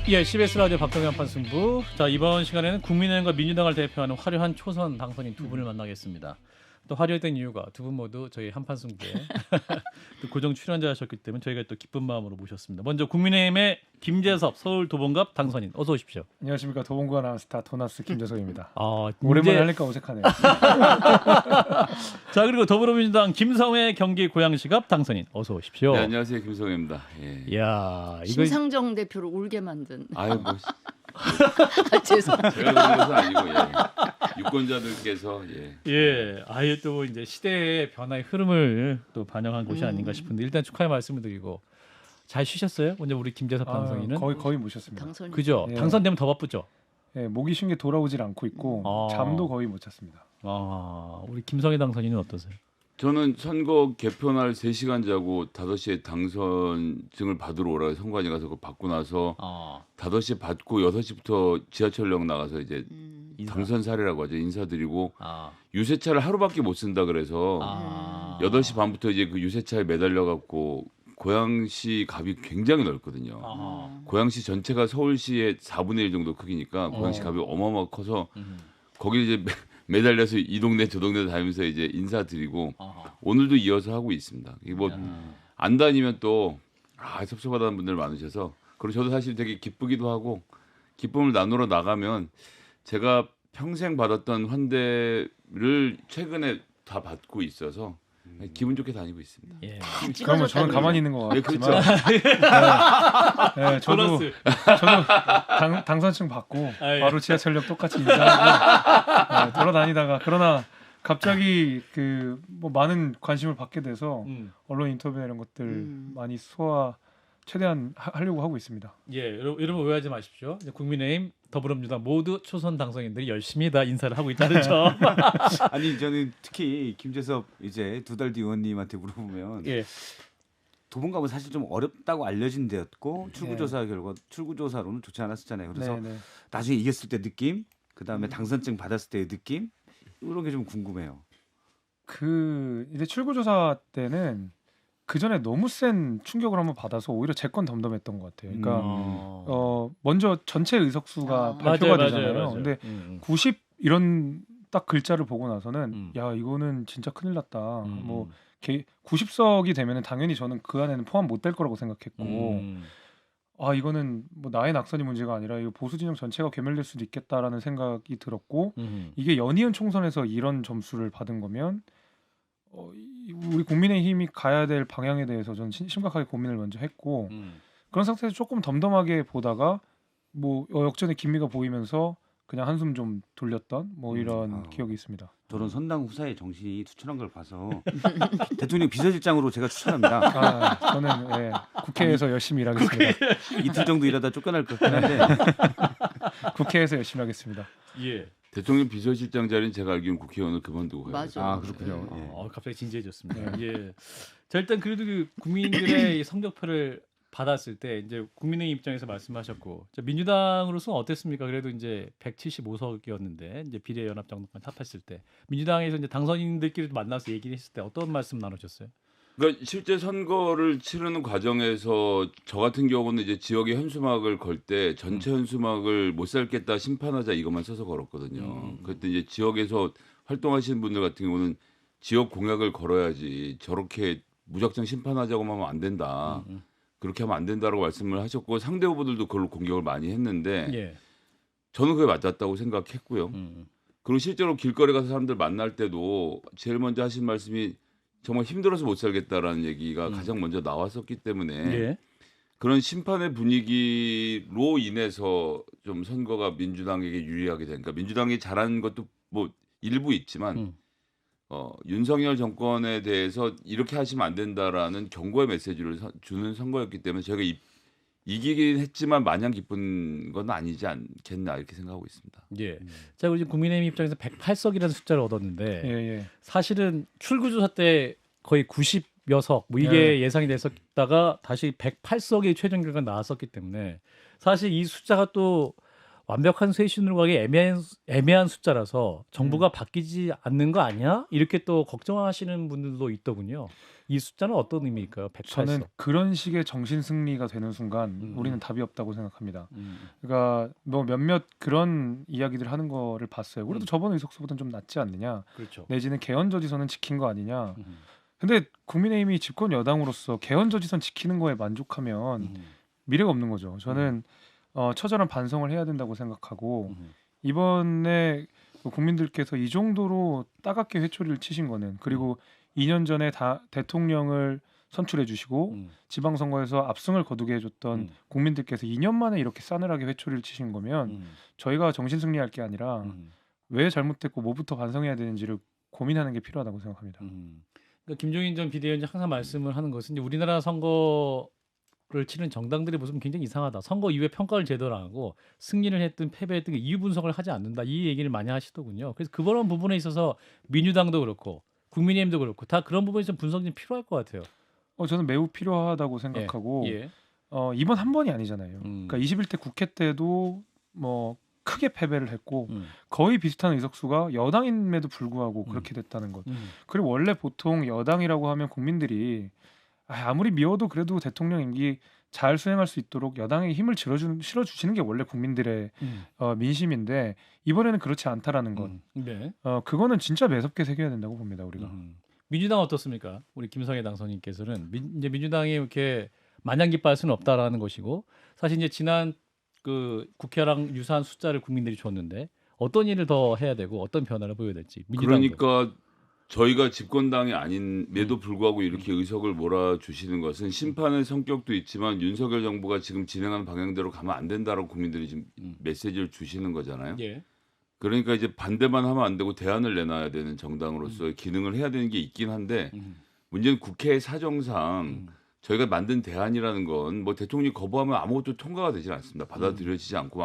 예, CBS 라디오 박동현 판승부. 자, 이번 시간에는 국민의힘과 민주당을 대표하는 화려한 초선 당선인 두 분을 만나겠습니다. 또 화려했던 이유가 두 분 모두 저희 한판승부에 또 고정 출연자셨기 때문에 저희가 또 기쁜 마음으로 모셨습니다. 먼저 국민의힘의 김재섭 서울 도봉갑 당선인 어서 오십시오. 안녕하십니까. 도봉구가 나온 스타 도나스 김재석입니다. 아, 오랜만에 하니까 어색하네요. 자, 그리고 더불어민주당 김성회 경기 고양시갑 당선인 어서 오십시오. 네, 안녕하세요. 김성혜입니다. 예. 이야, 이거 심상정 대표를 울게 만든. 아유 뭐 죄송합니다. 제가 그런 것은 아니고 예. 유권자들께서 예, 아예 또 이제 시대의 변화의 흐름을 또 반영한 곳이 아닌가 싶은데 일단 축하의 말씀을 드리고 잘 쉬셨어요? 먼저 우리 김재섭 당선인은 거의 모셨습니다. 당선인. 그죠? 예. 당선되면 더 바쁘죠. 예, 목이 쉰 게 돌아오질 않고 있고 아. 잠도 거의 못 잤습니다. 아, 우리 김성희 당선인은 어떠세요? 저는 선거 개표날 3시간 자고 5시에 당선증을 받으러 오라고 선관위 가서 그거 받고 나서 아, 5시에 받고 6시부터 지하철역 나가서 이제 인사. 당선 사례라고 하죠. 인사드리고 아, 유세차를 하루밖에 못 쓴다 그래서 아, 8시 반부터 이제 그 유세차에 매달려 갖고 고양시 갑이 굉장히 넓거든요. 아, 고양시 전체가 서울시의 4분의 1 정도 크기니까 고양시 갑이 어마어마하게 커서 거기 이제 매달려서 이 동네 저 동네 다니면서 이제 인사드리고 아하. 오늘도 이어서 하고 있습니다. 이게 뭐 안 다니면 또 섭섭하다는 분들 많으셔서 그리고 저도 사실 되게 기쁘기도 하고 기쁨을 나누러 나가면 제가 평생 받았던 환대를 최근에 다 받고 있어서 기분 좋게 다니고 있습니다. 예. 그러면 저는 가만히 있는 것 예, 같지만 저도 보너스. 당선증 받고 아, 예. 바로 지하철역 똑같이 인사하고 돌아다니다가 그러나 갑자기 그 뭐 많은 관심을 받게 돼서 언론 인터뷰 이런 것들 많이 최대한 하려고 하고 있습니다. 예, 여러분 오해하지 마십시오. 이제 국민의힘, 더불어민주당 모두 초선 당선인들이 열심히 다 인사를 하고 있다는 점. 아니 저는 특히 김재섭 이제 두 달 뒤 의원님한테 물어보면 예. 도봉갑은 사실 좀 어렵다고 알려진 데였고 출구조사 결과 출구조사로는 좋지 않았었잖아요. 그래서 네. 나중에 이겼을 때 느낌, 그 다음에 당선증 받았을 때의 느낌 이런 게 좀 궁금해요. 그 이제 출구조사 때는 그 전에 너무 센 충격을 한번 받아서 오히려 제 건 덤덤했던 것 같아요. 그러니까 먼저 전체 의석수가 발표가 되잖아요. 근데 90 이런 딱 글자를 보고 나서는 야 이거는 진짜 큰일 났다. 뭐 90석이 되면은 당연히 저는 그 안에는 포함 못 될 거라고 생각했고 아 이거는 뭐 나의 낙선이 문제가 아니라 이거 보수 진영 전체가 괴멸될 수도 있겠다라는 생각이 들었고 이게 연이은 총선에서 이런 점수를 받은 거면 우리 국민의힘이 가야 될 방향에 대해서 저는 심각하게 고민을 먼저 했고 그런 상태에서 조금 덤덤하게 보다가 뭐 역전의 기미가 보이면서 그냥 한숨 좀 돌렸던 뭐 이런 기억이 있습니다. 저런 선당 후사의 정신이 투철한 걸 봐서 대통령 비서실장으로 제가 추천합니다. 아, 저는 예, 국회에서 열심히 일하겠습니다. 이틀 정도 일하다 쫓겨날 것 같긴 한데 국회에서 열심히 하겠습니다. 예. 대통령 비서실장 자리는 제가 알기로는 국회의원을 그만두고 가요. 맞아. 아 그렇군요. 예. 갑자기 진지해졌습니다. 예. 자, 일단 그래도 그 국민들의 이 성적표를 받았을 때 이제 국민의힘 입장에서 말씀하셨고 자, 민주당으로서는 어땠습니까? 그래도 이제 175석이었는데 이제 비례연합정당권 탑했을 때 민주당에서 이제 당선인들끼리 만나서 얘기를 했을 때 어떤 말씀 나누셨어요? 그러니까 실제 선거를 치르는 과정에서 저 같은 경우는 이제 지역의 현수막을 걸 때 전체 현수막을 못 살겠다 심판하자 이것만 써서 걸었거든요. 그때 이제 지역에서 활동하시는 분들 같은 경우는 지역 공약을 걸어야지 저렇게 무작정 심판하자고만 하면 안 된다. 그렇게 하면 안 된다라고 말씀을 하셨고 상대 후보들도 그걸로 공격을 많이 했는데 예. 저는 그게 맞았다고 생각했고요. 그리고 실제로 길거리 가서 사람들 만날 때도 제일 먼저 하신 말씀이 정말 힘들어서 못 살겠다라는 얘기가 가장 먼저 나왔었기 때문에 예. 그런 심판의 분위기로 인해서 좀 선거가 민주당에게 유리하게 되니까 민주당이 잘한 것도 뭐 일부 있지만 윤석열 정권에 대해서 이렇게 하시면 안 된다라는 경고의 메시지를 주는 선거였기 때문에 저희가 이기긴 했지만 마냥 기쁜 건 아니지 않겠나 이렇게 생각하고 있습니다. 예. 자, 우리 국민의힘 입장에서 108석이라는 숫자를 얻었는데 예. 사실은 출구조사 때 거의 90여 석, 뭐 이게 예상이 됐었다가 다시 108석의 최종 결과가 나왔었기 때문에 사실 이 숫자가 또 완벽한 쇄신으로 가기 애매한 숫자라서 정부가 바뀌지 않는 거 아니야? 이렇게 또 걱정하시는 분들도 있더군요. 이 숫자는 어떤 의미일까요? 180. 저는 그런 식의 정신 승리가 되는 순간 우리는 답이 없다고 생각합니다. 그러니까 뭐 몇몇 그런 이야기들 하는 거를 봤어요. 그래도 저번 의석수보다는 좀 낫지 않느냐. 그렇죠. 내지는 개헌저지선은 지킨 거 아니냐. 근데 국민의힘이 집권 여당으로서 개헌저지선 지키는 거에 만족하면 미래가 없는 거죠. 저는 처절한 반성을 해야 된다고 생각하고 이번에 국민들께서 이 정도로 따갑게 회초리를 치신 거는 그리고 2년 전에 다 대통령을 선출해 주시고 지방선거에서 압승을 거두게 해줬던 국민들께서 2년 만에 이렇게 싸늘하게 회초리를 치신 거면 저희가 정신승리할 게 아니라 왜 잘못됐고 뭐부터 반성해야 되는지를 고민하는 게 필요하다고 생각합니다. 그러니까 김종인 전 비대위원장이 항상 말씀을 하는 것은 이제 우리나라 선거를 치는 정당들의 모습은 굉장히 이상하다. 선거 이후에 평가를 제대로 안 하고 승리를 했든 패배했든 이유 분석을 하지 않는다. 이 얘기를 많이 하시더군요. 그래서 그런 부분에 있어서 민주당도 그렇고 국민의힘도 그렇고 다 그런 부분에서 분석이 좀 필요할 것 같아요. 저는 매우 필요하다고 생각하고 예. 이번 한 번이 아니잖아요. 그러니까 21대 국회 때도 뭐 크게 패배를 했고 거의 비슷한 의석수가 여당임에도 불구하고 그렇게 됐다는 것. 그리고 원래 보통 여당이라고 하면 국민들이 아무리 미워도 그래도 대통령 임기 잘 수행할 수 있도록 여당에 힘을 실어주시는 게 원래 국민들의 민심인데 이번에는 그렇지 않다라는 것. 네. 그거는 진짜 매섭게 새겨야 된다고 봅니다. 우리가. 민주당 어떻습니까? 우리 김성애 당선인께서는 이제 민주당이 이렇게 마냥 기뻐할 수는 없다라는 것이고 사실 이제 지난 그 국회랑 유사한 숫자를 국민들이 줬는데 어떤 일을 더 해야 되고 어떤 변화를 보여야 될지. 민주당도. 그러니까 저희가 집권당이 아닌데도 불구하고 이렇게 의석을 몰아주시는 것은 심판의 성격도 있지만 윤석열 정부가 지금 진행하는 방향대로 가면 안 된다라고 국민들이 지금 메시지를 주시는 거잖아요. 예. 그러니까 이제 반대만 하면 안 되고 대안을 내놔야 되는 정당으로서 기능을 해야 되는 게 있긴 한데 문제는 국회 사정상 저희가 만든 대안이라는 건 뭐 대통령이 거부하면 아무것도 통과가 되지 않습니다. 받아들여지지 않고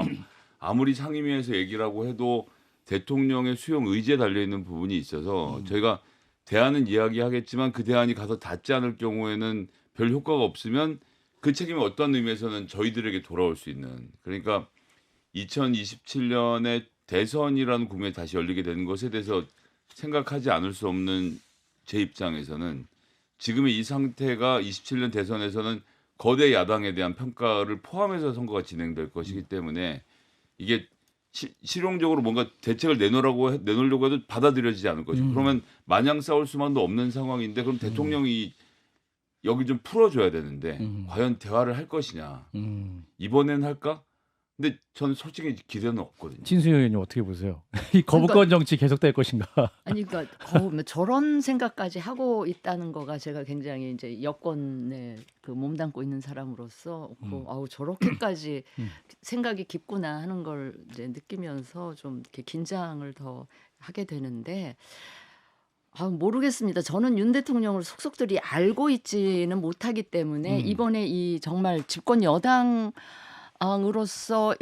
아무리 상임위에서 얘기라고 해도 대통령의 수용 의지에 달려 있는 부분이 있어서 저희가 대안은 이야기하겠지만 그 대안이 가서 닿지 않을 경우에는 별 효과가 없으면 그 책임이 어떤 의미에서는 저희들에게 돌아올 수 있는 그러니까 2027년에 대선이라는 국면이 다시 열리게 되는 것에 대해서 생각하지 않을 수 없는 제 입장에서는 지금의 이 상태가 27년 대선에서는 거대 야당에 대한 평가를 포함해서 선거가 진행될 것이기 때문에 이게 실용적으로 뭔가 대책을 내놓으려고 해도 받아들여지지 않을 것이고 그러면 마냥 싸울 수만도 없는 상황인데 그럼 대통령이 여기 좀 풀어줘야 되는데 과연 대화를 할 것이냐 이번엔 할까? 근데 저는 솔직히 기대는 없거든요. 진수영 의원님 어떻게 보세요? 이 거부권 정치 계속될 것인가? 아니 그러니까 저런 생각까지 하고 있다는 거가 제가 굉장히 이제 여권에 그 몸담고 있는 사람으로서 저렇게까지 생각이 깊구나 하는 걸 이제 느끼면서 좀 이렇게 긴장을 더 하게 되는데 모르겠습니다. 저는 윤 대통령을 속속들이 알고 있지는 못하기 때문에 이번에 이 정말 집권 여당 으로서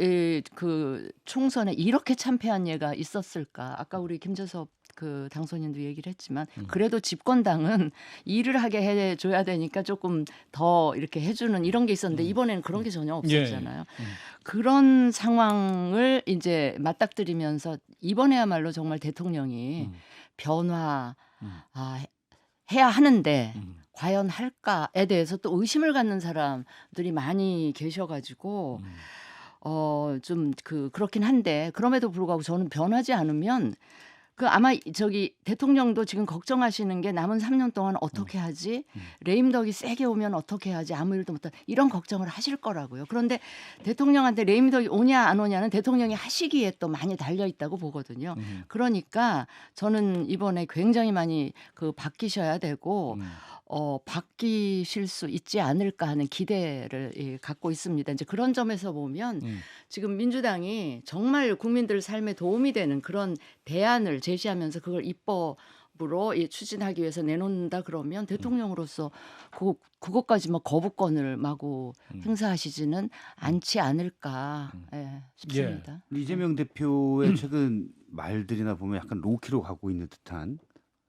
그 총선에 이렇게 참패한 예가 있었을까? 아까 우리 김재섭 그 당선인도 얘기를 했지만 그래도 집권당은 일을 하게 해줘야 되니까 조금 더 이렇게 해주는 이런 게 있었는데 이번에는 그런 게 전혀 없었잖아요. 그런 상황을 이제 맞닥뜨리면서 이번에야말로 정말 대통령이 변화 해야 하는데 과연 할까에 대해서 또 의심을 갖는 사람들이 많이 계셔가지고 좀 그렇긴 한데 그럼에도 불구하고 저는 변하지 않으면 아마 저기 대통령도 지금 걱정하시는 게 남은 3년 동안 어떻게 하지? 레임덕이 세게 오면 어떻게 하지? 아무 일도 못하 이런 걱정을 하실 거라고요. 그런데 대통령한테 레임덕이 오냐 안 오냐는 대통령이 하시기에 또 많이 달려 있다고 보거든요. 그러니까 저는 이번에 굉장히 많이 바뀌셔야 되고 바뀌실 수 있지 않을까 하는 기대를 갖고 있습니다. 이제 그런 점에서 보면 지금 민주당이 정말 국민들 삶에 도움이 되는 그런 대안을 제시하면서 그걸 입법으로 추진하기 위해서 내놓는다 그러면 대통령으로서 그것까지 막 거부권을 마구 행사하시지는 않지 않을까 싶습니다. 이재명 대표의 최근 말들이나 보면 약간 로키로 가고 있는 듯한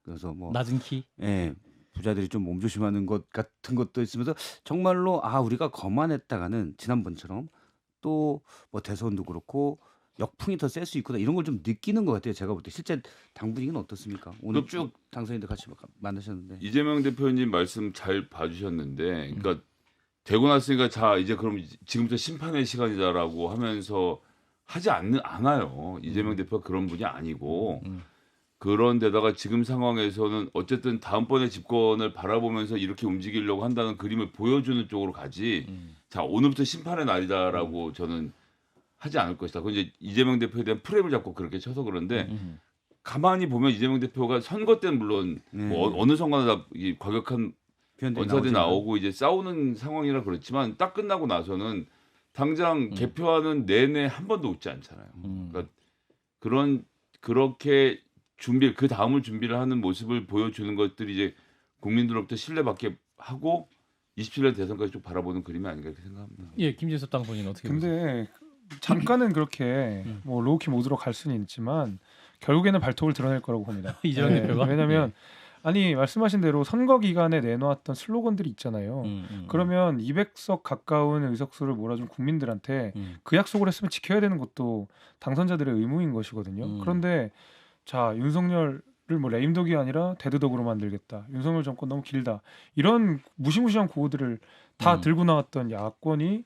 그래서 뭐 낮은 키. 예. 부자들이 좀 몸조심하는 것 같은 것도 있으면서 정말로 우리가 거만했다가는 지난번처럼 또 뭐 대선도 그렇고 역풍이 더 셀 수 있구나 이런 걸 좀 느끼는 것 같아요. 제가 볼 때 실제 당 분위기는 어떻습니까? 오늘 쭉 당선인들 같이 만나셨는데 이재명 대표님 말씀 잘 봐주셨는데, 그러니까 되고 났으니까 자 이제 그럼 지금부터 심판의 시간이다라고 하면서 하지 않아요. 이재명 대표가 그런 분이 아니고 그런데다가 지금 상황에서는 어쨌든 다음번에 집권을 바라보면서 이렇게 움직이려고 한다는 그림을 보여주는 쪽으로 가지. 자 오늘부터 심판의 날이다라고 저는 하지 않을 것이다. 그건 이제 이재명 대표에 대한 프레임을 잡고 그렇게 쳐서 그런데 가만히 보면 이재명 대표가 선거 때는 물론 뭐 어느 선거나 다 이 과격한 원사들이 나오고 이제 싸우는 상황이라 그렇지만 딱 끝나고 나서는 당장 개표하는 내내 한 번도 웃지 않잖아요. 그러니까 그렇게 그 다음을 준비를 하는 모습을 보여주는 것들이 이제 국민들로부터 신뢰받게 하고 27년 대선까지 쭉 바라보는 그림이 아닌가 이렇게 생각합니다. 예, 김진섭 당선인 어떻게 보세요? 근데 잠깐은 그렇게 뭐 로우키 모드로 갈 수는 있지만 결국에는 발톱을 드러낼 거라고 봅니다. 이재명 대표가? 왜냐하면 아니 말씀하신 대로 선거 기간에 내놓았던 슬로건들이 있잖아요. 그러면 200석 가까운 의석수를 몰아준 국민들한테 그 약속을 했으면 지켜야 되는 것도 당선자들의 의무인 것이거든요. 그런데 자 윤석열을 뭐 레임덕이 아니라 데드덕으로 만들겠다. 윤석열 정권 너무 길다. 이런 무시무시한 구호들을 다 들고 나왔던 야권이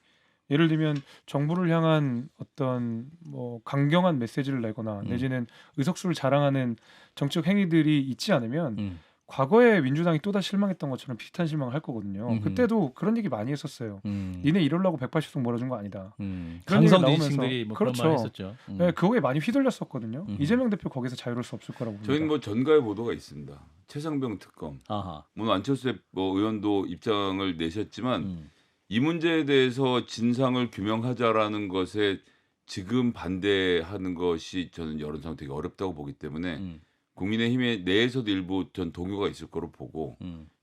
예를 들면 정부를 향한 어떤 뭐 강경한 메시지를 내거나 내지는 의석수를 자랑하는 정치적 행위들이 있지 않으면 과거에 민주당이 또다시 실망했던 것처럼 비슷한 실망을 할 거거든요. 그때도 그런 얘기 많이 했었어요. 니네 이러려고 180석 몰아준 거 아니다. 그런 얘기가 강성 지지층들이 뭐 그렇죠. 그런 말 했었죠. 네, 그거에 많이 휘둘렸었거든요. 이재명 대표 거기서 자유로울 수 없을 거라고 봅니다. 저희는 뭐 전가의 보도가 있습니다. 최상병 특검. 아하. 물론 안철수 의원도 입장을 내셨지만 이 문제에 대해서 진상을 규명하자라는 것에 지금 반대하는 것이 저는 여론상 되게 어렵다고 보기 때문에 국민의힘의 내에서도 일부 전 동요가 있을 거로 보고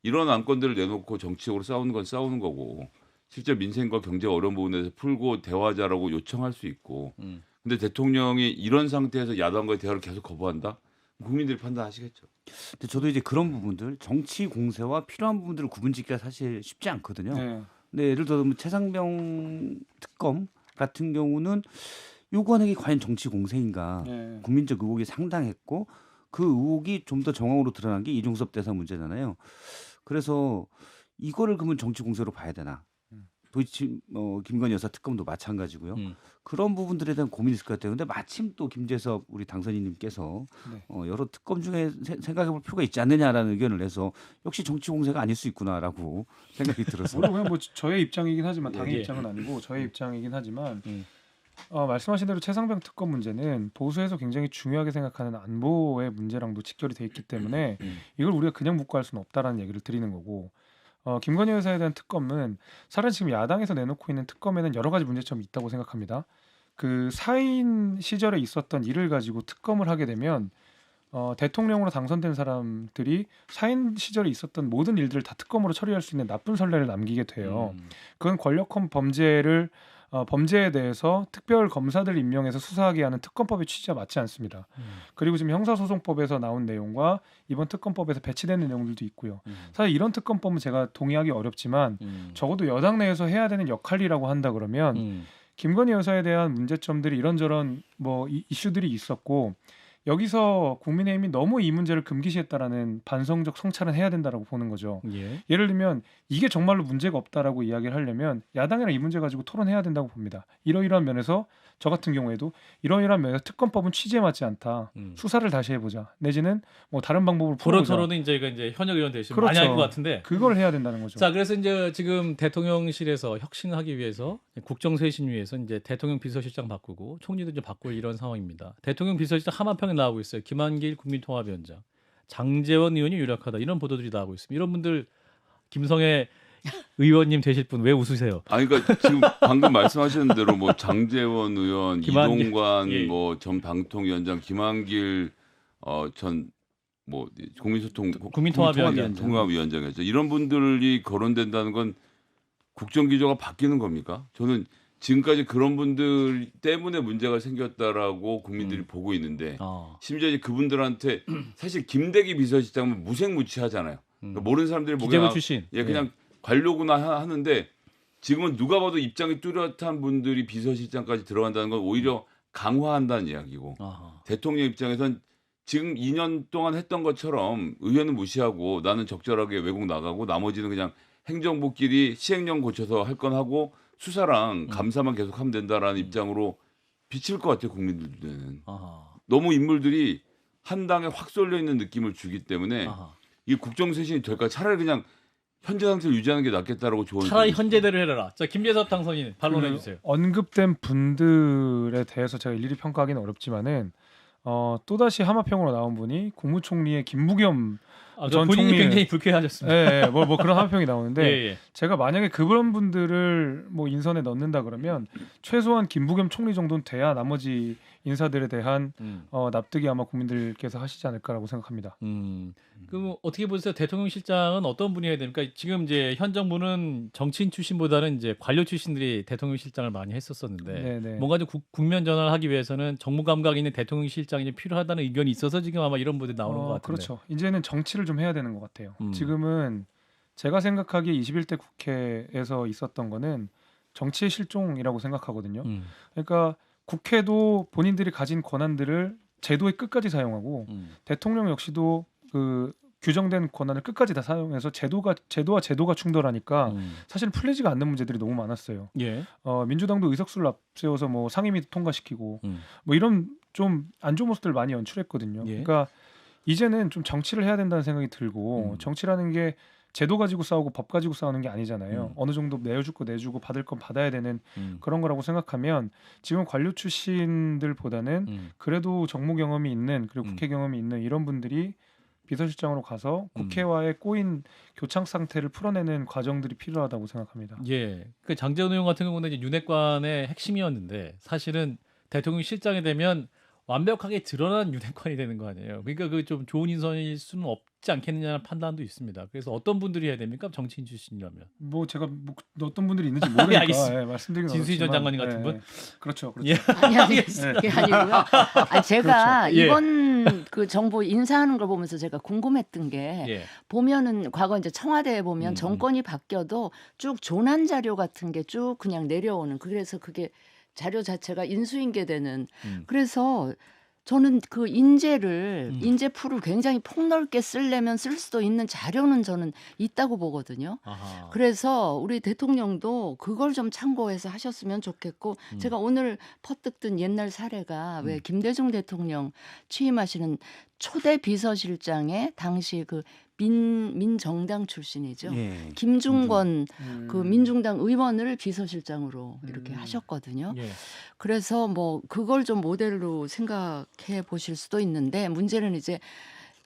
이런 안건들을 내놓고 정치적으로 싸우는 건 싸우는 거고 실제 민생과 경제 어려운 부분에서 풀고 대화하자라고 요청할 수 있고 근데 대통령이 이런 상태에서 야당과의 대화를 계속 거부한다? 국민들이 판단하시겠죠. 근데 저도 이제 그런 부분들 정치 공세와 필요한 부분들을 구분짓기가 사실 쉽지 않거든요. 네. 근데 예를 들어 최상병 특검 같은 경우는 요구하는 게 과연 정치 공세인가? 네. 국민적 의혹이 상당했고 그 의혹이 좀 더 정황으로 드러난 게 이종섭 대사 문제잖아요. 그래서 이거를 그러면 정치 공세로 봐야 되나? 도이치 김건희 여사 특검도 마찬가지고요. 그런 부분들에 대한 고민이 있을 것 같아요. 근데 마침 또 김재섭 우리 당선인님께서 여러 특검 중에 생각해볼 필요가 있지 않느냐라는 의견을 내서 역시 정치 공세가 아닐 수 있구나라고 생각이 들어서. 물론 그냥 뭐 저의 입장이긴 하지만 당의 예. 입장은 아니고 저의 입장이긴 하지만 말씀하신 대로 최상병 특검 문제는 보수에서 굉장히 중요하게 생각하는 안보의 문제랑도 직결이 돼 있기 때문에 이걸 우리가 그냥 묵고할 수는 없다라는 얘기를 드리는 거고 김건희 여사에 대한 특검은 사실 지금 야당에서 내놓고 있는 특검에는 여러 가지 문제점이 있다고 생각합니다. 그 사인 시절에 있었던 일을 가지고 특검을 하게 되면 대통령으로 당선된 사람들이 사인 시절에 있었던 모든 일들을 다 특검으로 처리할 수 있는 나쁜 선례를 남기게 돼요. 그건 권력형 범죄에 대해서 특별 검사들 임명해서 수사하게 하는 특검법의 취지와 맞지 않습니다. 그리고 지금 형사소송법에서 나온 내용과 이번 특검법에서 배치되는 내용들도 있고요. 사실 이런 특검법은 제가 동의하기 어렵지만 적어도 여당 내에서 해야 되는 역할이라고 한다 그러면 김건희 여사에 대한 문제점들이 이런저런 뭐 이슈들이 있었고 여기서 국민의힘이 너무 이 문제를 금기시했다라는 반성적 성찰은 해야 된다라고 보는 거죠. 예. 예를 들면 이게 정말로 문제가 없다라고 이야기를 하려면 야당이랑 이 문제 가지고 토론해야 된다고 봅니다. 이러이러한 면에서 저 같은 경우에도 이러이러한 면에서 특검법은 취지에 맞지 않다. 수사를 다시 해보자. 내지는 뭐 다른 방법을 토론 풀어보자. 토론은 이제 현역 의원 되시면 그렇죠. 많이 할 것 같은데. 그걸 해야 된다는 거죠. 자, 그래서 이제 지금 대통령실에서 혁신을 하기 위해서 국정쇄신 위해서 이제 대통령 비서실장 바꾸고 총리도 이제 바꿀 이런 상황입니다. 대통령 비서실장 하만평에 나오고 있어요. 김한길 국민통합위원장, 장제원 의원이 유력하다 이런 보도들이 나오고 있습니다. 이런 분들 김성애 의원님 되실 분 왜 웃으세요? 아니 그러니까 지금 방금 말씀하신 대로 뭐 장제원 의원, 김한길, 이동관 예. 뭐 전 방통위원장, 김한길 전 뭐 국민통합위원장. 통합위원장이었죠. 이런 분들이 거론된다는 건 국정기조가 바뀌는 겁니까? 저는 지금까지 그런 분들 때문에 문제가 생겼다라고 국민들이 보고 있는데 심지어 이제 그분들한테 사실 김대기 비서실장은 무색무취하잖아요. 그러니까 모르는 사람들이 기재부 출신. 그냥 관료구나 하는데 지금은 누가 봐도 입장이 뚜렷한 분들이 비서실장까지 들어간다는 건 오히려 강화한다는 이야기고 아하. 대통령 입장에선 지금 2년 동안 했던 것처럼 의회는 무시하고 나는 적절하게 외국 나가고 나머지는 그냥 행정부끼리 시행령 고쳐서 할 건 하고 수사랑 감사만 계속하면 된다라는 입장으로 비칠 것 같아요. 국민들 눈에는. 아하. 너무 인물들이 한 당에 확 쏠려 있는 느낌을 주기 때문에 아하. 이게 국정쇄신이 될까? 차라리 그냥 현재 상태를 유지하는 게 낫겠다라고 조언을 차라리 드리고 현재대로 해라. 자, 김재섭 당선인 반론해 그 주세요. 언급된 분들에 대해서 제가 일일이 평가하기는 어렵지만은 또다시 하마평으로 나온 분이 국무총리의 김부겸 전 본인이 총리의- 굉장히 불쾌하셨습니다. 예, 뭐 그런 하마평이 나오는데 예, 예. 제가 만약에 그런 분들을 뭐 인선에 넣는다 그러면 최소한 김부겸 총리 정도는 돼야 나머지 인사들에 대한 납득이 아마 국민들께서 하시지 않을까라고 생각합니다. 그럼 어떻게 보세요? 대통령실장은 어떤 분이 해야 됩니까? 지금 이제 현 정부는 정치인 출신보다는 이제 관료 출신들이 대통령실장을 많이 했었었는데 네네. 뭔가 좀 국면 전환을 하기 위해서는 정무 감각 있는 대통령실장이 필요하다는 의견이 있어서 지금 아마 이런 분들이 나오는 것 같은데. 그렇죠. 이제는 정치를 좀 해야 되는 것 같아요. 음. 지금은 제가 생각하기에 21대 국회에서 있었던 거는 정치의 실종이라고 생각하거든요. 그러니까 국회도 본인들이 가진 권한들을 제도의 끝까지 사용하고 대통령 역시도 그 규정된 권한을 끝까지 다 사용해서 제도와 제도가 충돌하니까 사실 풀리지가 않는 문제들이 너무 많았어요. 예. 민주당도 의석수를 앞세워서 뭐 상임위도 통과시키고 뭐 이런 좀 안 좋은 모습들 많이 연출했거든요. 예. 그러니까 이제는 좀 정치를 해야 된다는 생각이 들고 정치라는 게 제도 가지고 싸우고 법 가지고 싸우는 게 아니잖아요. 어느 정도 내줄 거 내주고 받을 건 받아야 되는 그런 거라고 생각하면 지금 관료 출신들보다는 그래도 정무 경험이 있는 그리고 국회 경험이 있는 이런 분들이 비서실장으로 가서 국회와의 꼬인 교착 상태를 풀어내는 과정들이 필요하다고 생각합니다. 예. 그 장재원 의원 같은 경우는 이제 윤핵관의 핵심이었는데 사실은 대통령실장이 되면 완벽하게 드러난 윤핵관이 되는 거 아니에요. 그러니까 그 좀 좋은 인선일 수는 없지 않겠느냐는 판단도 있습니다. 그래서 어떤 분들이 해야 됩니까? 정치인 출신이라면. 뭐 제가 뭐 어떤 분들이 있는지 모르니까 알겠습니다. 말씀드리긴 진수희 전 어렵지만, 장관님 같은 분? 그렇죠. 예. 아니 그게 아니고요. 제가 그렇죠. 예. 이번 그 정부 인사하는 걸 보면서 제가 궁금했던 게 예. 보면은 과거 이제 청와대에 보면 정권이 바뀌어도 쭉 조난 자료 같은 게 쭉 그냥 내려오는 그래서 그게 자료 자체가 인수인계되는 그래서 저는 그 인재 풀을 굉장히 폭넓게 쓰려면 쓸 수도 있는 자료는 저는 있다고 보거든요. 아하. 그래서 우리 대통령도 그걸 좀 참고해서 하셨으면 좋겠고 제가 오늘 퍼뜩 든 옛날 사례가 왜 김대중 대통령 취임하시는 초대 비서실장의 당시 그 민정당 출신이죠. 예. 김중권 그 민중당 의원을 비서실장으로 이렇게 하셨거든요. 예. 그래서 뭐 그걸 좀 모델로 생각해 보실 수도 있는데 문제는 이제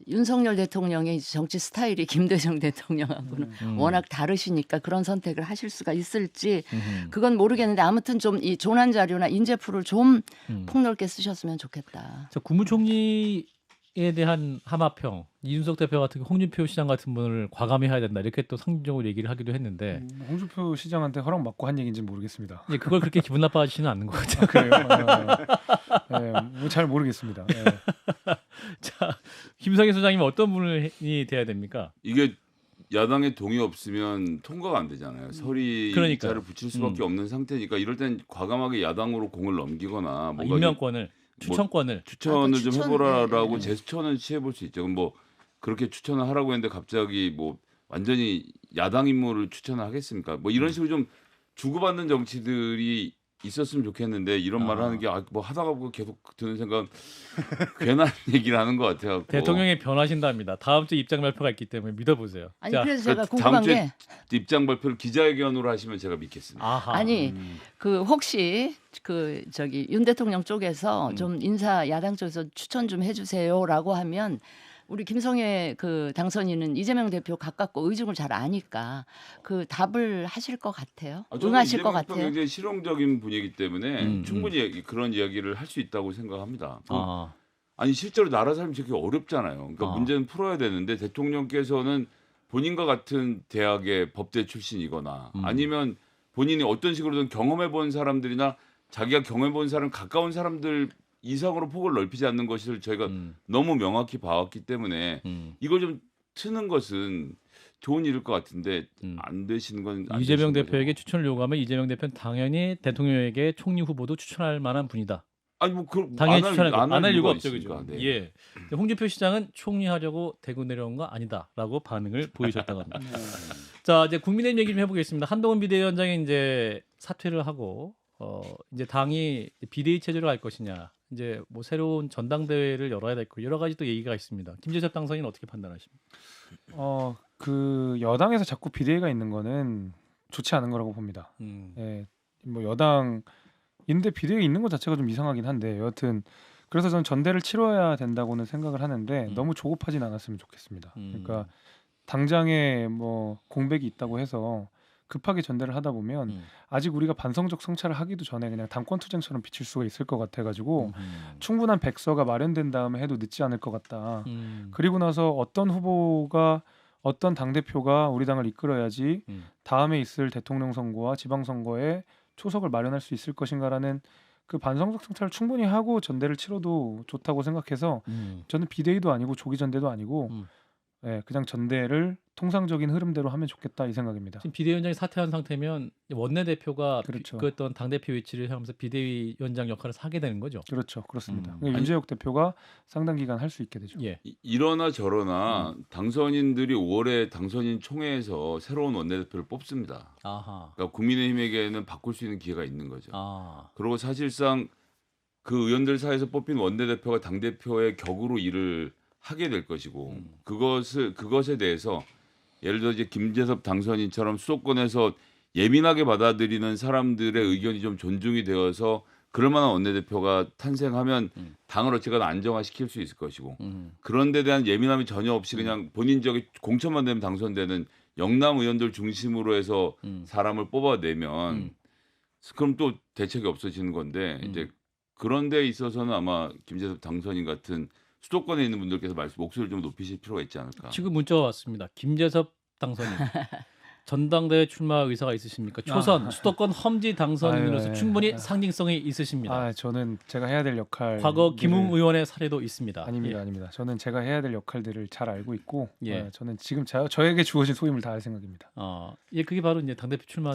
윤석열 대통령의 정치 스타일이 김대중 대통령하고는 워낙 다르시니까 그런 선택을 하실 수가 있을지 그건 모르겠는데 아무튼 좀 이 조난 자료나 인재풀을 좀 폭넓게 쓰셨으면 좋겠다. 저 국무총리에 대한 하마평, 이준석 대표 같은 홍준표 시장 같은 분을 과감히 해야 된다 이렇게 또 상징적으로 얘기를 하기도 했는데 홍준표 시장한테 허락 받고 한 얘기인지 모르겠습니다. 예, 그걸 그렇게 기분 나빠하시지는 않는 것 같아요. 그래요? 뭐 잘 모르겠습니다. 자, 김성애 소장님 어떤 분이 돼야 됩니까? 이게 야당의 동의 없으면 통과가 안 되잖아요. 서리자를 그러니까요. 붙일 수밖에 없는 상태니까 이럴 땐 과감하게 야당으로 공을 넘기거나 뭔가 임명권을 추천권을 추천을 좀 추천, 해보라라고 네. 제스처는 취해볼 수 있죠. 그럼 뭐 그렇게 추천을 하라고 했는데 갑자기 뭐 완전히 야당 인물을 추천을 하겠습니까? 뭐 이런 식으로 좀 주고받는 정치들이 있었으면 좋겠는데 이런 말을 하는 게 뭐 하다가 보고 계속 드는 생각 괜한 얘기를 하는 것 같아요. 대통령이 변하신답니다. 다음 주 입장 발표가 있기 때문에 믿어보세요. 아니 자, 그래서 제가 다음 궁금한 주에 게 입장 발표를 기자회견으로 하시면 제가 믿겠습니다. 아하. 아니 그 혹시 그 저기 윤 대통령 쪽에서 좀 인사 야당 쪽에서 추천 좀 해주세요라고 하면 우리 김성애 그 당선인은 이재명 대표 가깝고 의중을 잘 아니까 그 답을 하실 것 같아요. 저는 응하실 것 이재명 대표가 같아요. 굉장히 실용적인 분이기 때문에 충분히 그런 이야기를 할 수 있다고 생각합니다. 아. 아니 실제로 나라 삶이 되게 어렵잖아요. 그러니까 아. 문제는 풀어야 되는데 대통령께서는 본인과 같은 대학의 법대 출신이거나 아니면 본인이 어떤 식으로든 경험해 본 사람들이나 자기가 경험해 본 사람 가까운 사람들 이상으로 폭을 넓히지 않는 것을 저희가 너무 명확히 봐왔기 때문에 이걸 좀 트는 것은 좋은 일일 것 같은데 안 되시는 건 안 이재명 되시는 대표에게 거죠. 추천을 요구하면 이재명 대표는 당연히 대통령에게 총리 후보도 추천할 만한 분이다. 아니 뭐 당연히 추천할 거. 안할 이유가 없죠, 있으니까. 그죠? 네. 예. 홍준표 시장은 총리하려고 대구 내려온 거 아니다라고 반응을 보이셨다고 합니다. 자, 이제 국민의힘 얘기 좀 해보겠습니다. 한동훈 비대위원장이 이제 사퇴를 하고 이제 당이 비대위 체제로 갈 것이냐, 이제 뭐 새로운 전당대회를 열어야 될 거 여러 가지 또 얘기가 있습니다. 김재섭 당선인은 어떻게 판단하십니까? 그 여당에서 자꾸 비대위가 있는 거는 좋지 않은 거라고 봅니다. 예, 뭐 여당인데 비대위 있는 것 자체가 좀 이상하긴 한데 여하튼 그래서 저는 전대를 치러야 된다고는 생각을 하는데 너무 조급하진 않았으면 좋겠습니다. 그러니까 당장에 뭐 공백이 있다고 해서 급하게 전대를 하다 보면 아직 우리가 반성적 성찰을 하기도 전에 그냥 당권 투쟁처럼 비칠 수가 있을 것 같아가지고 충분한 백서가 마련된 다음에 해도 늦지 않을 것 같다. 그리고 나서 어떤 후보가 어떤 당대표가 우리 당을 이끌어야지 다음에 있을 대통령 선거와 지방선거에 초석을 마련할 수 있을 것인가라는 그 반성적 성찰을 충분히 하고 전대를 치러도 좋다고 생각해서 저는 비대위도 아니고 조기 전대도 아니고 예, 그냥 전대를 통상적인 흐름대로 하면 좋겠다 이 생각입니다. 지금 비대위원장이 사퇴한 상태면 원내대표가 그렇죠. 그 어떤 당대표 위치를 하면서 비대위원장 역할을 하게 되는 거죠. 그렇죠, 그렇습니다. 윤재욱 대표가 상당 기간 할 수 있게 되죠. 예. 이러나 저러나 당선인들이 5월에 당선인 총회에서 새로운 원내대표를 뽑습니다. 아하. 그러니까 국민의힘에게는 바꿀 수 있는 기회가 있는 거죠. 아. 그리고 사실상 그 의원들 사이에서 뽑힌 원내대표가 당대표의 격으로 일을 하게 될 것이고 그것에 대해서 예를 들어 이제 김재섭 당선인처럼 수도권에서 예민하게 받아들이는 사람들의 의견이 좀 존중이 되어서 그럴 만한 원내대표가 탄생하면 당을 어쨌거나 안정화시킬 수 있을 것이고 그런 데 대한 예민함이 전혀 없이 그냥 본인 지역에 공천만 되면 당선되는 영남 의원들 중심으로 해서 사람을 뽑아내면 그럼 또 대책이 없어지는 건데 이제 그런 데 있어서는 아마 김재섭 당선인 같은 수도권에 있는 분들께서 목소리를 좀 높이실 필요가 있지 않을까. 지금 문자가 왔습니다. 김재섭 당선인 전당대회 출마 의사가 있으십니까? 초선 수도권 험지 당선인으로서 아유, 충분히 상징성이 있으십니다. 저는 제가 해야 될 역할 과거 김웅 의원의 사례도 있습니다. 아닙니다, 예. 아닙니다. 저는 제가 해야 될 역할들을 잘 알고 있고 예. 저는 지금 저에게 주어진 소임을 다할 생각입니다. 예, 그게 바로 이제 당대표 출마.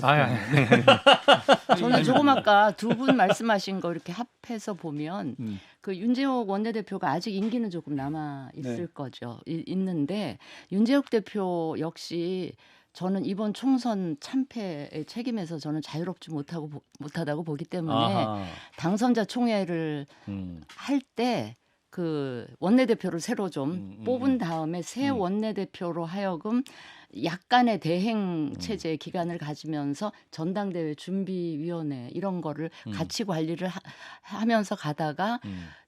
저는 조금 아까 두 분 말씀하신 거 이렇게 합해서 보면 그 윤재욱 원내대표가 아직 임기는 조금 남아 있을 거죠. 있는데 윤재욱 대표 역시 저는 이번 총선 참패의 책임에서 저는 자유롭지 못하다고 보기 때문에 아하. 당선자 총회를 할 때 그 원내대표를 새로 좀 뽑은 다음에 새 원내대표로 하여금 약간의 대행 체제 기간을 가지면서 전당대회 준비위원회 이런 거를 같이 관리를 하면서 가다가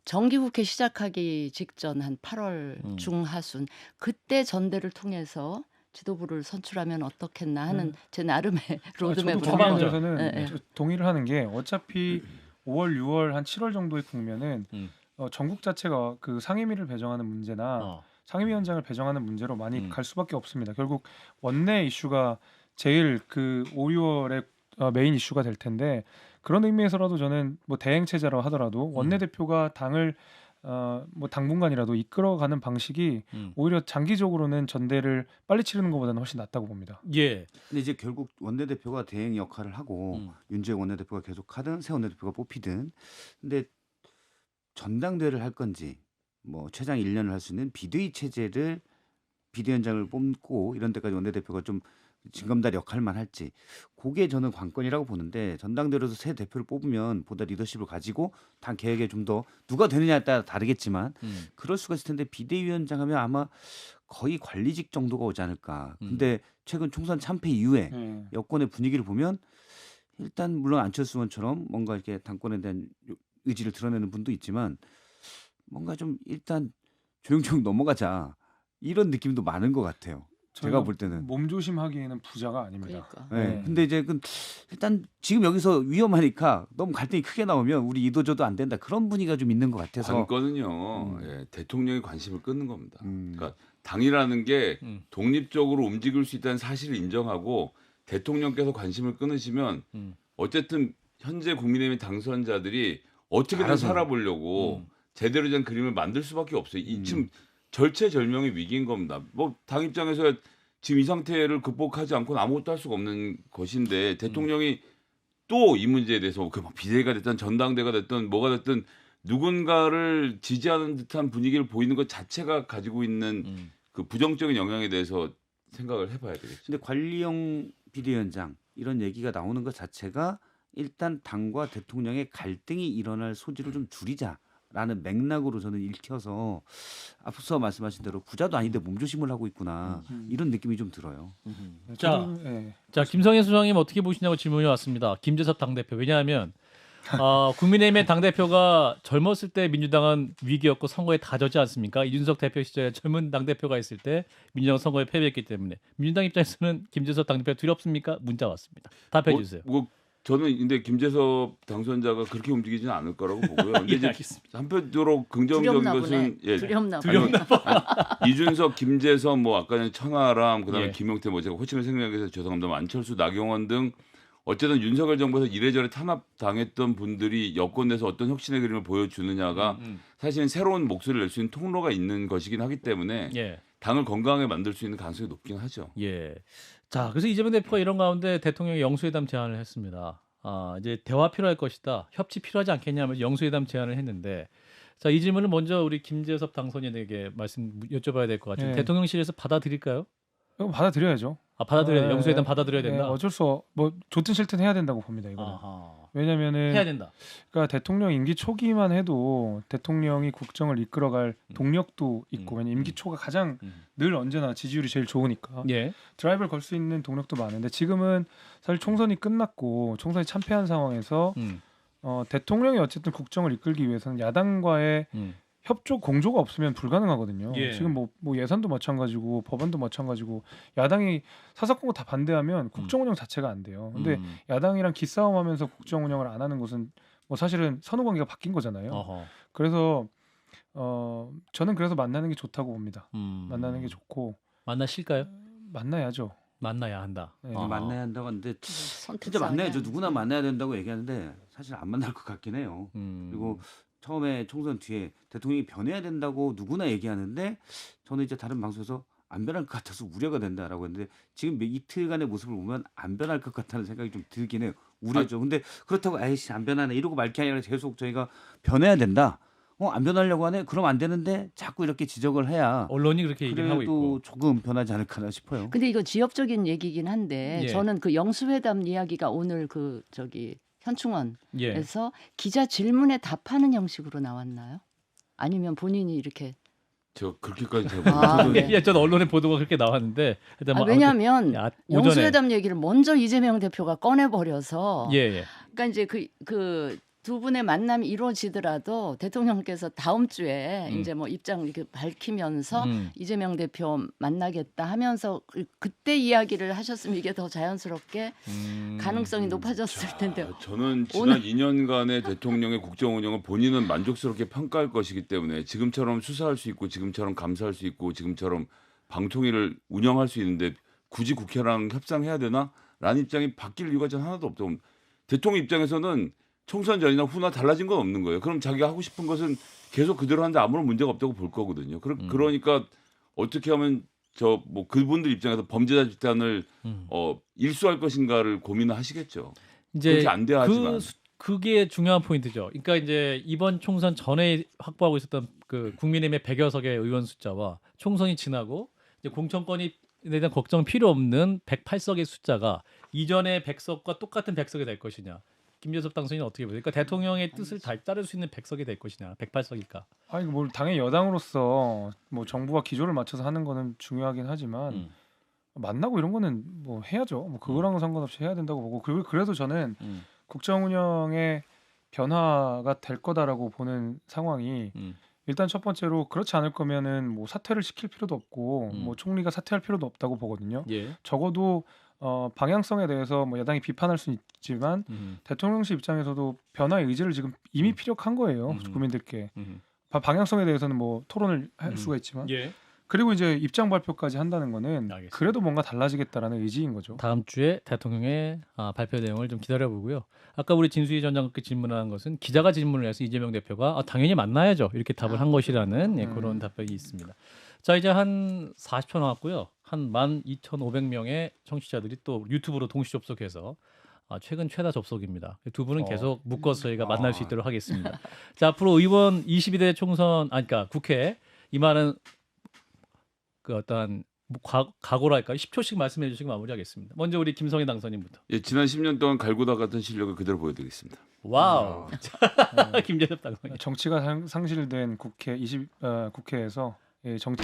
정기국회 시작하기 직전 한 8월 중하순 그때 전대를 통해서 지도부를 선출하면 어떻겠나 하는 제 나름의 로드맵을 저도 한번 거기에서는 동의를 하는 게 어차피 5월, 6월 한 7월 정도에 국면은 전국 자체가 그 상임위를 배정하는 문제나 상임위원장을 배정하는 문제로 많이 갈 수밖에 없습니다. 결국 원내 이슈가 제일 그 5, 6월에 메인 이슈가 될 텐데 그런 의미에서라도 저는 뭐 대행 체제라 하더라도 원내대표가 당을 뭐 당분간이라도 이끌어가는 방식이 오히려 장기적으로는 전대를 빨리 치르는 것보다는 훨씬 낫다고 봅니다. 예. 근데 이제 결국 원내대표가 대행 역할을 하고 윤재욱 원내대표가 계속 하든 새 원내대표가 뽑히든 근데 전당대회를 할 건지 뭐 최장 1년을 할 수 있는 비대위 체제를 비대위원장을 뽑고 이런 데까지 원내대표가 좀 징검다리 역할만 할지 그게 저는 관건이라고 보는데 전당대회에서 새 대표를 뽑으면 보다 리더십을 가지고 당 계획에 좀 더 누가 되느냐에 따라 다르겠지만 그럴 수가 있을 텐데 비대위원장 하면 아마 거의 관리직 정도가 오지 않을까. 근데 최근 총선 참패 이후에 여권의 분위기를 보면 일단 물론 안철수 의원처럼 뭔가 이렇게 당권에 대한 의지를 드러내는 분도 있지만 뭔가 좀 일단 조용조용 넘어가자 이런 느낌도 많은 것 같아요. 제가 볼 때는 몸조심하기에는 부자가 아닙니다. 그러니까. 네. 근데 이제 일단 지금 여기서 위험하니까 너무 갈등이 크게 나오면 우리 이도저도 안 된다 그런 분위기가 좀 있는 것 같아서 관건은요 대통령이 관심을 끊는 겁니다. 그러니까 당이라는 게 독립적으로 움직일 수 있다는 사실을 인정하고 대통령께서 관심을 끊으시면 어쨌든 현재 국민의힘 당선자들이 어떻게든 살아보려고 제대로 된 그림을 만들 수밖에 없어요. 지금 절체절명의 위기인 겁니다. 뭐 당 입장에서 지금 이 상태를 극복하지 않고는 아무것도 할 수가 없는 것인데 대통령이 또 이 문제에 대해서 그 비대위가 됐든 전당대가 됐든 뭐가 됐든 누군가를 지지하는 듯한 분위기를 보이는 것 자체가 가지고 있는 그 부정적인 영향에 대해서 생각을 해봐야 되겠죠. 근데 관리용 비대위원장 이런 얘기가 나오는 것 자체가 일단 당과 대통령의 갈등이 일어날 소지를 좀 줄이자라는 맥락으로 저는 읽혀서 앞서 말씀하신 대로 부자도 아닌데 몸조심을 하고 있구나 이런 느낌이 좀 들어요. 자, 예. 자 김성애 소장님 어떻게 보시냐고 질문이 왔습니다. 김재섭 당대표. 왜냐하면 국민의힘의 당대표가 젊었을 때 민주당은 위기였고 선거에 다 졌지 않습니까? 이준석 대표 시절에 젊은 당대표가 있을 때 민주당 선거에 패배했기 때문에 민주당 입장에서는 김재섭 당대표 두렵습니까? 문자 왔습니다. 답해 주세요. 저는 근데 김재섭 당선자가 그렇게 움직이지는 않을 거라고 보고요. 근데 예, 이제 알겠습니다. 한편으로 긍정적인 두렵나 것은 보네. 두렵나 보네. 이준석, 김재섭, 뭐 아까 전에 천하람, 그다음에 예. 김용태, 뭐 제가 호칭을 생략해서 죄송합니다. 안철수, 나경원 등 어쨌든 윤석열 정부에서 이래저래 탄압당했던 분들이 여권 내에서 어떤 혁신의 그림을 보여주느냐가 사실은 새로운 목소리를 낼 수 있는 통로가 있는 것이긴 하기 때문에 예. 당을 건강하게 만들 수 있는 가능성이 높긴 하죠. 예. 자, 그래서 이재명 대표가 이런 가운데 대통령이 영수회담 제안을 했습니다. 이제 대화 필요할 것이다. 협치 필요하지 않겠냐면 영수회담 제안을 했는데, 자, 이 질문을 먼저 우리 김재섭 당선인에게 여쭤봐야 될 것 같아요. 예. 대통령실에서 받아들일까요? 이거 받아들여야죠. 받아들여야 예, 영수회담 받아들여야 예, 된다. 어쩔 수 뭐 좋든 싫든 해야 된다고 봅니다. 이거는. 아하. 왜냐면은 해야 된다. 그러니까 대통령 임기 초기만 해도 대통령이 국정을 이끌어갈 동력도 있고 왜냐면 임기 초가 가장 늘 언제나 지지율이 제일 좋으니까 예. 드라이브를 걸 수 있는 동력도 많은데 지금은 사실 총선이 끝났고 총선이 참패한 상황에서 대통령이 어쨌든 국정을 이끌기 위해서는 야당과의 협조 공조가 없으면 불가능하거든요. 예. 지금 뭐 예산도 마찬가지고 법안도 마찬가지고 야당이 사사건거 다 반대하면 국정 운영 자체가 안 돼요. 근데 야당이랑 기싸움하면서 국정 운영을 안 하는 것은 뭐 사실은 선후 관계가 바뀐 거잖아요. 어허. 그래서 저는 그래서 만나는 게 좋다고 봅니다. 만나는 게 좋고 만나실까요? 만나야죠. 만나야 한다. 네. 아하. 만나야 한다고 하는데 선택 진짜 만나야죠. 사항이 누구나 만나야 된다고 얘기하는데 사실 안 만날 것 같긴 해요. 그리고 처음에 총선 뒤에 대통령이 변해야 된다고 누구나 얘기하는데 저는 이제 다른 방송에서 안 변할 것 같아서 우려가 된다라고 했는데 지금 이틀간의 모습을 보면 안 변할 것 같다는 생각이 좀 들긴 해요. 우려죠. 근데 그렇다고 아이씨 안 변하네 이러고 말 게 아니라 계속 저희가 변해야 된다. 안 변하려고 하네. 그럼 안 되는데 자꾸 이렇게 지적을 해야 언론이 그렇게 얘기를 하고 있고. 그래도 조금 변하지 않을까 싶어요. 근데 이거 지역적인 얘기긴 한데 예. 저는 그 영수회담 이야기가 오늘 현충원에서 예. 기자 질문에 답하는 형식으로 나왔나요? 아니면 본인이 이렇게 저 그렇게까지 잘 아, 모르겠어요. 네. 예, 전 언론의 보도가 그렇게 나왔는데 하여튼 뭐 왜냐하면 아무튼, 오전에 영수회담 얘기를 먼저 이재명 대표가 꺼내버려서 예, 예. 그러니까 이제 그 두 분의 만남이 이루어지더라도 대통령께서 다음 주에 이제 뭐 입장 이렇게 밝히면서 이재명 대표 만나겠다 하면서 그때 이야기를 하셨으면 이게 더 자연스럽게 가능성이 높아졌을 텐데 저는 지난 2년간의 대통령의 국정 운영을 본인은 만족스럽게 평가할 것이기 때문에 지금처럼 수사할 수 있고 지금처럼 감사할 수 있고 지금처럼 방통위를 운영할 수 있는데 굳이 국회랑 협상해야 되나? 라는 입장이 바뀔 이유가 전 하나도 없죠. 대통령 입장에서는 총선 전이나 후나 달라진 건 없는 거예요. 그럼 자기가 하고 싶은 것은 계속 그대로 하는데 아무런 문제가 없다고 볼 거거든요. 그러니까 어떻게 하면 뭐 그분들 입장에서 범죄자 집단을 일수할 것인가를 고민을 하시겠죠. 이제 그렇게 안 돼야 하지만 그게 중요한 포인트죠. 그러니까 이제 이번 총선 전에 확보하고 있었던 그 국민의힘의 100여 석의 의원 숫자와 총선이 지나고 이제 공천권이 대한 걱정 필요 없는 108석의 숫자가 이전의 100석과 똑같은 100석이 될 것이냐. 김재섭 당선인은 어떻게 보세요? 그러니까 대통령의 뜻을 다 따를 수 있는 100석이 될 것이냐, 108석일까? 아니 뭐 당연히 여당으로서 뭐 정부와 기조를 맞춰서 하는 거는 중요하긴 하지만 만나고 이런 거는 뭐 해야죠. 뭐 그거랑은 상관없이 해야 된다고 보고 그래도 저는 국정 운영의 변화가 될 거다라고 보는 상황이 일단 첫 번째로 그렇지 않을 거면은 뭐 사퇴를 시킬 필요도 없고 뭐 총리가 사퇴할 필요도 없다고 보거든요. 예. 적어도 방향성에 대해서 뭐 야당이 비판할 수 있지만 대통령실 입장에서도 변화의 의지를 지금 이미 피력한 거예요. 국민들께. 방향성에 대해서는 뭐 토론을 할 수가 있지만 예. 그리고 이제 입장 발표까지 한다는 거는 알겠습니다. 그래도 뭔가 달라지겠다라는 의지인 거죠. 다음 주에 대통령의 발표 내용을 좀 기다려보고요. 아까 우리 진수희 전 장관께 질문한 것은 기자가 질문을 해서 이재명 대표가 당연히 만나야죠. 이렇게 답을 한 것이라는 그런 답변이 있습니다. 자, 이제 한 40초 남았고요. 한 12,500명의 청취자들이 또 유튜브로 동시 접속해서 최근 최다 접속입니다. 두 분은 어. 계속 묶어서 저희가 아. 만날 수 있도록 하겠습니다. 자, 앞으로 의원 22대 총선, 그러니까 국회 임하는 그 어떤 각오랄까요? 10초씩 말씀해 주시고 마무리하겠습니다. 먼저 우리 김성희 당선인부터. 예, 지난 10년 동안 갈고 닦았던 실력을 그대로 보여드리겠습니다. 와우. 네. 김재섭 당선인. 정치가 상실된 국회에서 정치